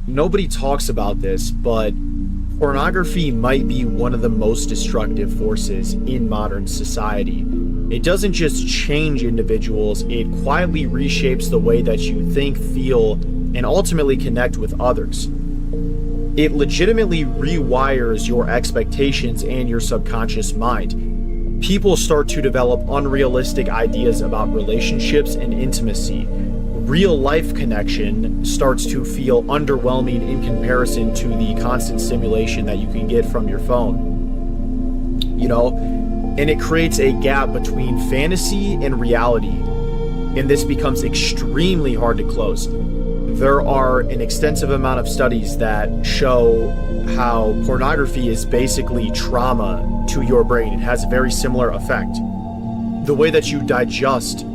nobody talks about this, but pornography might be one of the most destructive forces in modern society. It doesn't just change individuals, it quietly reshapes the way that you think, feel, and ultimately connect with others. It legitimately rewires your expectations and your subconscious mind. People start to develop unrealistic ideas about relationships and intimacy. Real life connection starts to feel underwhelming in comparison to the constant stimulation that you can get from your phone. And it creates a gap between fantasy and reality, and this becomes extremely hard to close. There are an extensive amount of studies that show how pornography is basically trauma to your brain. It has a very similar effect. The way that you digest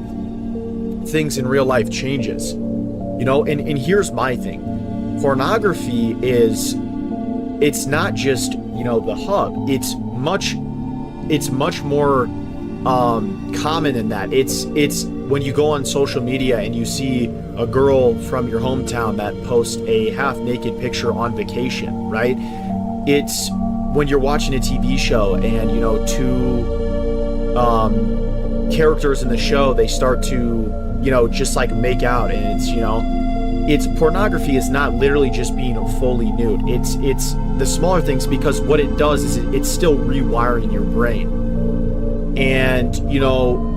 things in real life changes, and here's my thing. Pornography it's not just, the hub. It's much more common than that. It's when you go on social media and you see a girl from your hometown that posts a half-naked picture on vacation, right? It's when you're watching a TV show and, two characters in the show, they start to, just like make out, and it's pornography is not literally just being fully nude. It's the smaller things, because what it does is it's still rewiring your brain. And,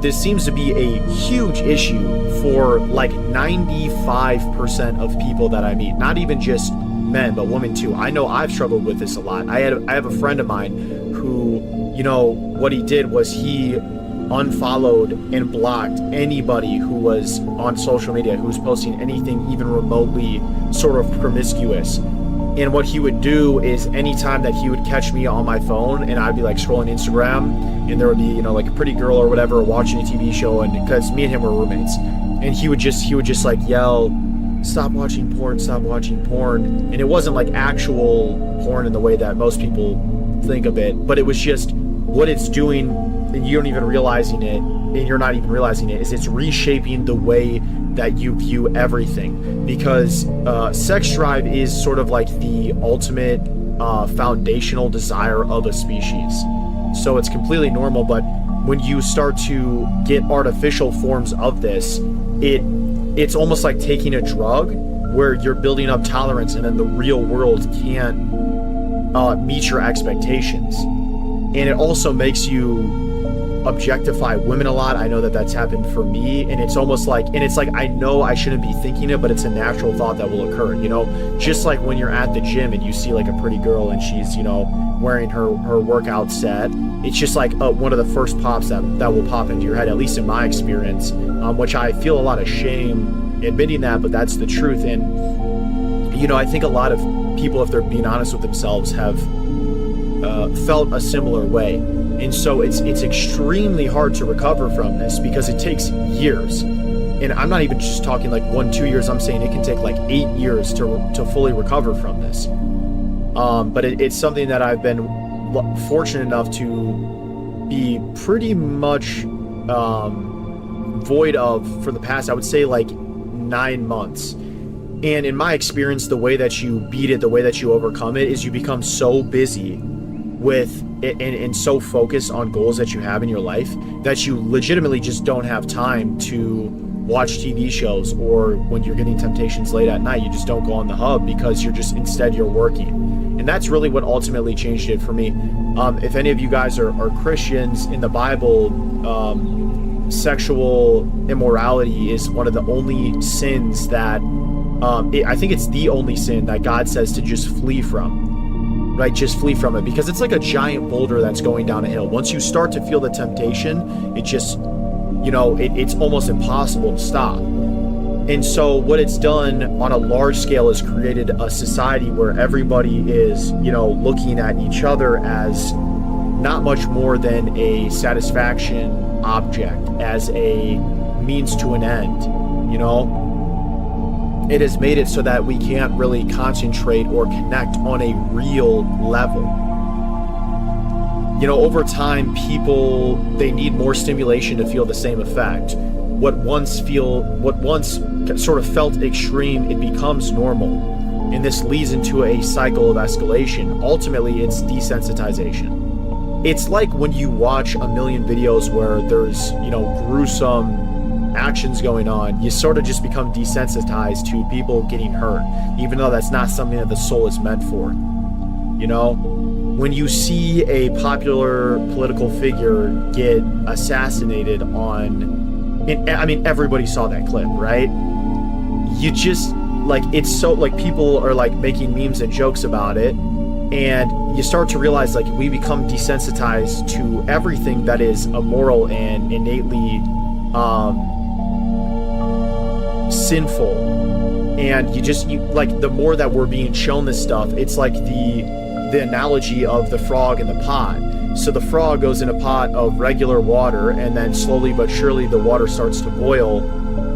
this seems to be a huge issue for like 95% of people that I meet, not even just men, but women too. I know I've struggled with this a lot. I have a friend of mine who, what he did was he unfollowed and blocked anybody who was on social media who was posting anything even remotely sort of promiscuous. And what he would do is anytime that he would catch me on my phone and I'd be like scrolling Instagram and there would be, like a pretty girl or whatever watching a TV show, and because me and him were roommates, and he would just like yell, stop watching porn, and it wasn't like actual porn in the way that most people think of it, but it was just what it's doing, and you don't even realizing it, and you're not even realizing it, is it's reshaping the way that you view everything. Because sex drive is sort of like the ultimate foundational desire of a species. So it's completely normal, but when you start to get artificial forms of this, it's almost like taking a drug where you're building up tolerance, and then the real world can't meet your expectations. And it also makes you objectify women a lot. I know that that's happened for me, and it's almost like, I know I shouldn't be thinking it, but it's a natural thought that will occur, just like when you're at the gym and you see like a pretty girl and she's, wearing her workout set. It's just like one of the first pops that will pop into your head, at least in my experience, which I feel a lot of shame admitting that, but that's the truth. And, I think a lot of people, if they're being honest with themselves, have felt a similar way. And so it's extremely hard to recover from this, because it takes years. And I'm not even just talking like 1-2 years. I'm saying it can take like 8 years to fully recover from this. But it's something that I've been fortunate enough to be pretty much void of for the past, I would say, like 9 months. And in my experience, the way that you beat it, the way that you overcome it, is you become so busy with it and so focused on goals that you have in your life that you legitimately just don't have time to watch TV shows, or when you're getting temptations late at night, you just don't go on the hub because instead you're working. And that's really what ultimately changed it for me. If any of you guys are Christians, in the Bible, sexual immorality is one of the only sins that I think it's the only sin that God says to just flee from, right? Just flee from it, because it's like a giant boulder that's going down a hill. Once you start to feel the temptation, it just, it's almost impossible to stop. And so what it's done on a large scale is created a society where everybody is, looking at each other as not much more than a satisfaction object, as a means to an end. It has made it so that we can't really concentrate or connect on a real level. Over time, people, they need more stimulation to feel the same effect. What once sort of felt extreme, it becomes normal. and this leads into a cycle of escalation. Ultimately, it's desensitization. It's like when you watch a million videos where there's, gruesome actions going on, you sort of just become desensitized to people getting hurt, even though that's not something that the soul is meant for. When you see a popular political figure get assassinated everybody saw that clip, right? You just, it's so, people are, making memes and jokes about it, and you start to realize, we become desensitized to everything that is immoral and innately sinful. And the more that we're being shown this stuff, it's like the analogy of the frog in the pot. So the frog goes in a pot of regular water, and then slowly but surely the water starts to boil,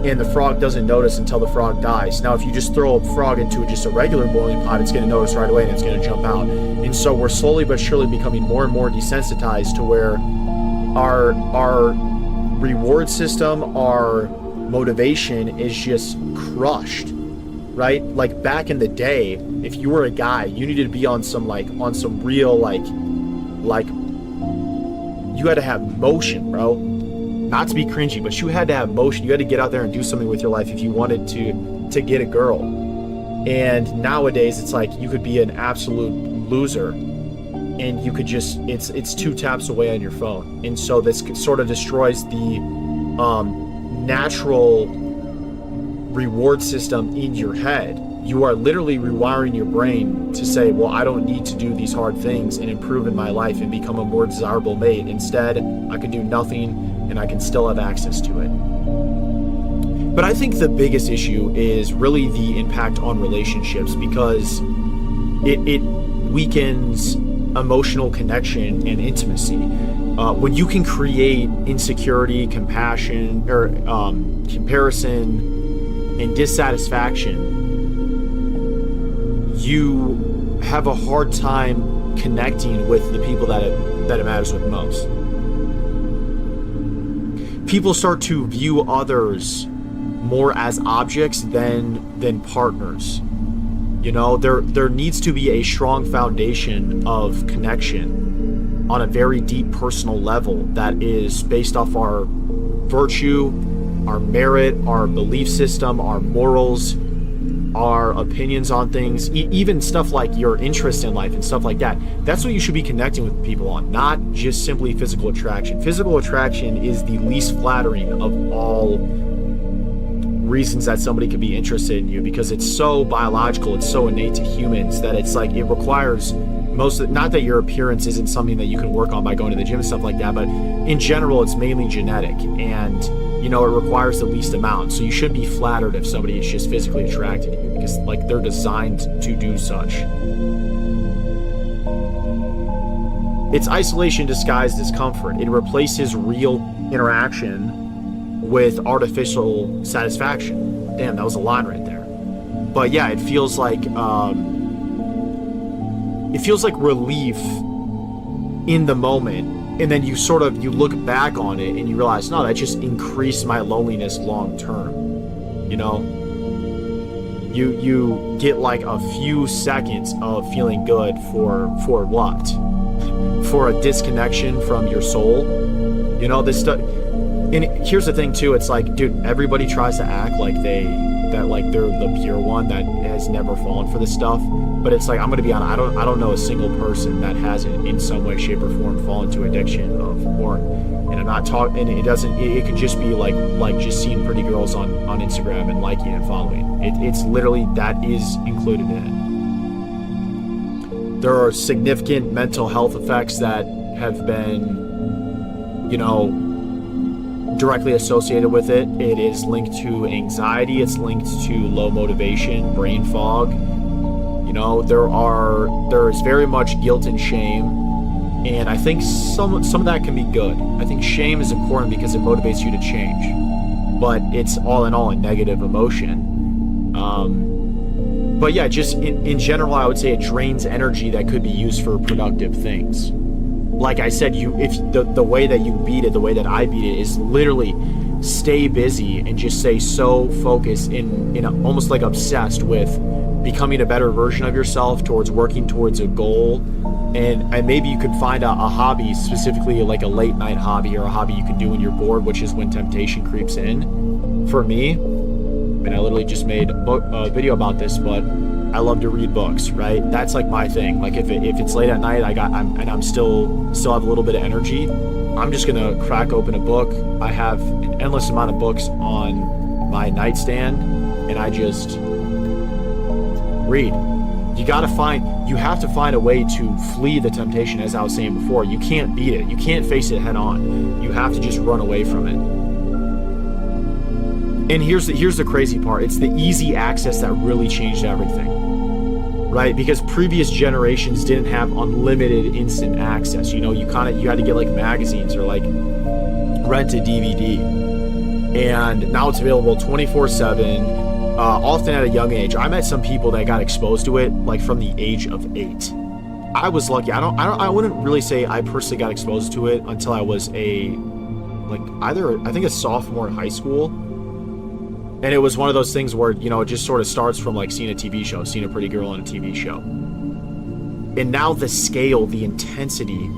and the frog doesn't notice until the frog dies. Now, if you just throw a frog into just a regular boiling pot, it's going to notice right away and it's going to jump out. And so we're slowly but surely becoming more and more desensitized to where our reward system, our motivation is just crushed, right? Back in the day, if you were a guy, you needed to be on some real you had to have motion, bro. Not to be cringy, but you had to have motion. You had to get out there and do something with your life if you wanted to get a girl. And nowadays, it's you could be an absolute loser, and you could just it's 2 taps away on your phone. And so this sort of destroys the natural reward system in your head. You are literally rewiring your brain to say, well, I don't need to do these hard things and improve in my life and become a more desirable mate. Instead, I can do nothing and I can still have access to it. But I think the biggest issue is really the impact on relationships, because it weakens emotional connection and intimacy. When you can create insecurity, compassion, or comparison, and dissatisfaction, you have a hard time connecting with the people that it matters with most. People start to view others more as objects than partners. There needs to be a strong foundation of connection on a very deep personal level that is based off our virtue, our merit, our belief system, our morals, our opinions on things, even stuff like your interest in life and stuff like that. That's what you should be connecting with people on, not just simply physical attraction. Physical attraction is the least flattering of all reasons that somebody could be interested in you, because it's so biological, it's so innate to humans that it's it requires not that your appearance isn't something that you can work on by going to the gym and stuff like that, but in general it's mainly genetic, and it requires the least amount. So you should be flattered if somebody is just physically attracted to you, because they're designed to do such. It's isolation disguised as comfort. It replaces real interaction with artificial satisfaction. Damn, that was a line right there. But yeah, it feels like relief in the moment, and then you look back on it and you realize, no, that just increased my loneliness long term. You get a few seconds of feeling good for what? For a disconnection from your soul. This stuff. And here's the thing too, it's dude, everybody tries to act like they're the pure one that has never fallen for this stuff, but it's I'm gonna be honest, I don't know a single person that hasn't in some way, shape, or form fallen to addiction of porn. And I'm not talking, and it could just be just seeing pretty girls on Instagram and liking and following. It's literally, that is included in it. There are significant mental health effects that have been directly associated with it. It is linked to anxiety, it's linked to low motivation, brain fog. There is very much guilt and shame, and I think some of that can be good. I think shame is important because it motivates you to change, but it's all in all a negative emotion. But yeah, just in general, I would say it drains energy that could be used for productive things. Like I said, if the way that you beat it, the way that I beat it, is literally stay busy and just stay so focused in almost obsessed with becoming a better version of yourself, towards working towards a goal. And maybe you could find a hobby, specifically like a late night hobby, or a hobby you can do when you're bored, which is when temptation creeps in. For me, and I literally just made a video about this, but I love to read books, right? That's like my thing. Like if it's late at night, I'm still have a little bit of energy, I'm just gonna crack open a book. I have an endless amount of books on my nightstand, and I just read. You have to find a way to flee the temptation, as I was saying before. You can't beat it. You can't face it head on. You have to just run away from it. And here's the crazy part. It's the easy access that really changed everything, right? Because previous generations didn't have unlimited instant access. You had to get like magazines or like rent a DVD. And now it's available 24/7. Often at a young age. I met some people that got exposed to it like from the age of 8. I was lucky. I wouldn't really say I personally got exposed to it until I was a sophomore in high school. And it was one of those things where, it just sort of starts from like seeing a TV show, seeing a pretty girl on a TV show. And now the scale, the intensity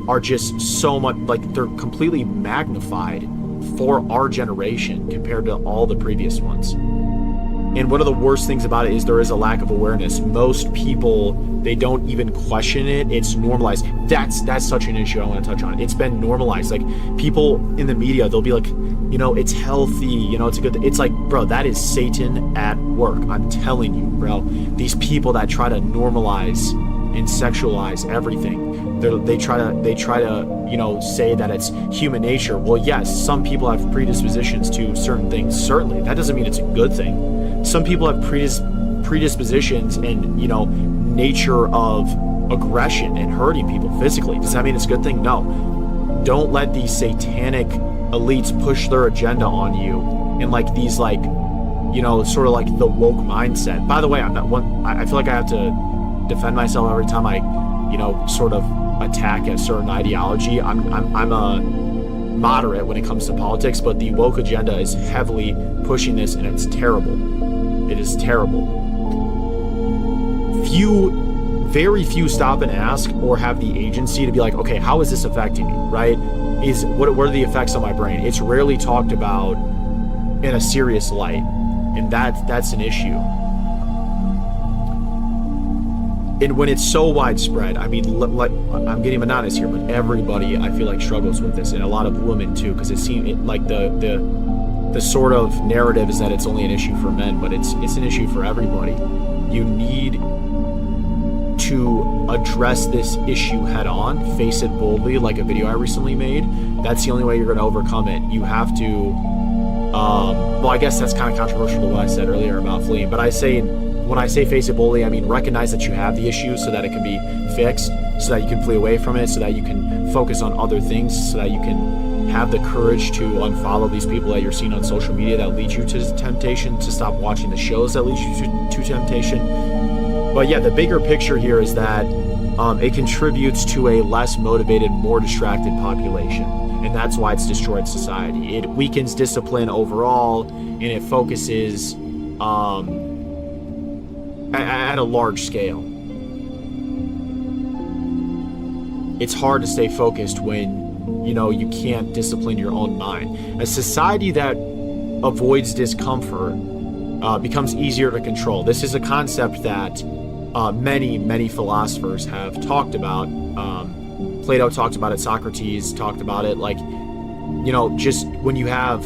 are just so much, like they're completely magnified for our generation compared to all the previous ones. And one of the worst things about it is there is a lack of awareness. Most people, they don't even question it. It's normalized. That's such an issue I want to touch on. It's been normalized. Like people in the media, they'll be like, it's healthy, it's a good thing. It's like, bro, that is Satan at work. I'm telling you, bro. These people that try to normalize and sexualize everything, they try to say that it's human nature. Well, yes, some people have predispositions to certain things. Certainly, that doesn't mean it's a good thing. Some people have predispositions and nature of aggression and hurting people physically. Does that mean it's a good thing? No. Don't let these satanic elites push their agenda on you and like these sort of like the woke mindset. By the way, I'm not one. I feel like I have to defend myself every time I sort of attack a certain ideology. I'm a moderate when it comes to politics, but the woke agenda is heavily pushing this, and it's terrible. It is terrible. Very few stop and ask or have the agency to be like, okay, how is this affecting me, right? What are the effects on my brain? It's rarely talked about in a serious light, and that's an issue. And when it's so widespread, I mean, I'm getting monotonous here, but everybody I feel like struggles with this, and a lot of women too, because it seems like the sort of narrative is that it's only an issue for men, but it's an issue for everybody. You need to address this issue head on, face it boldly, like a video I recently made. That's the only way you're going to overcome it. You have to, well, I guess that's kind of controversial to what I said earlier about fleeing, but when I say face it boldly, I mean recognize that you have the issue so that it can be fixed, so that you can flee away from it, so that you can focus on other things, so that you can have the courage to unfollow these people that you're seeing on social media that lead you to temptation, to stop watching the shows that lead you to temptation. But yeah, the bigger picture here is that it contributes to a less motivated, more distracted population. And that's why it's destroyed society. It weakens discipline overall, and it focuses at a large scale. It's hard to stay focused when you can't discipline your own mind. A society that avoids discomfort becomes easier to control. This is a concept that many philosophers have talked about. Plato talked about it, Socrates talked about it, just when you have,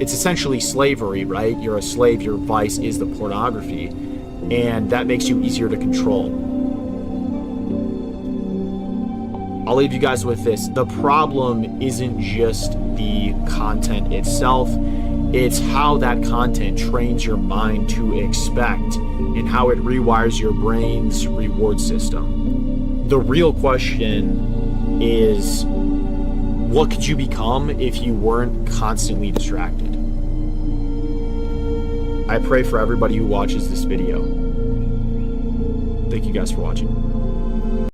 it's essentially slavery, right? You're a slave, your vice is the pornography, and that makes you easier to control. I'll leave you guys with this. The problem isn't just the content itself, it's how that content trains your mind to expect and how it rewires your brain's reward system. The real question is, what could you become if you weren't constantly distracted? I pray for everybody who watches this video. Thank you guys for watching.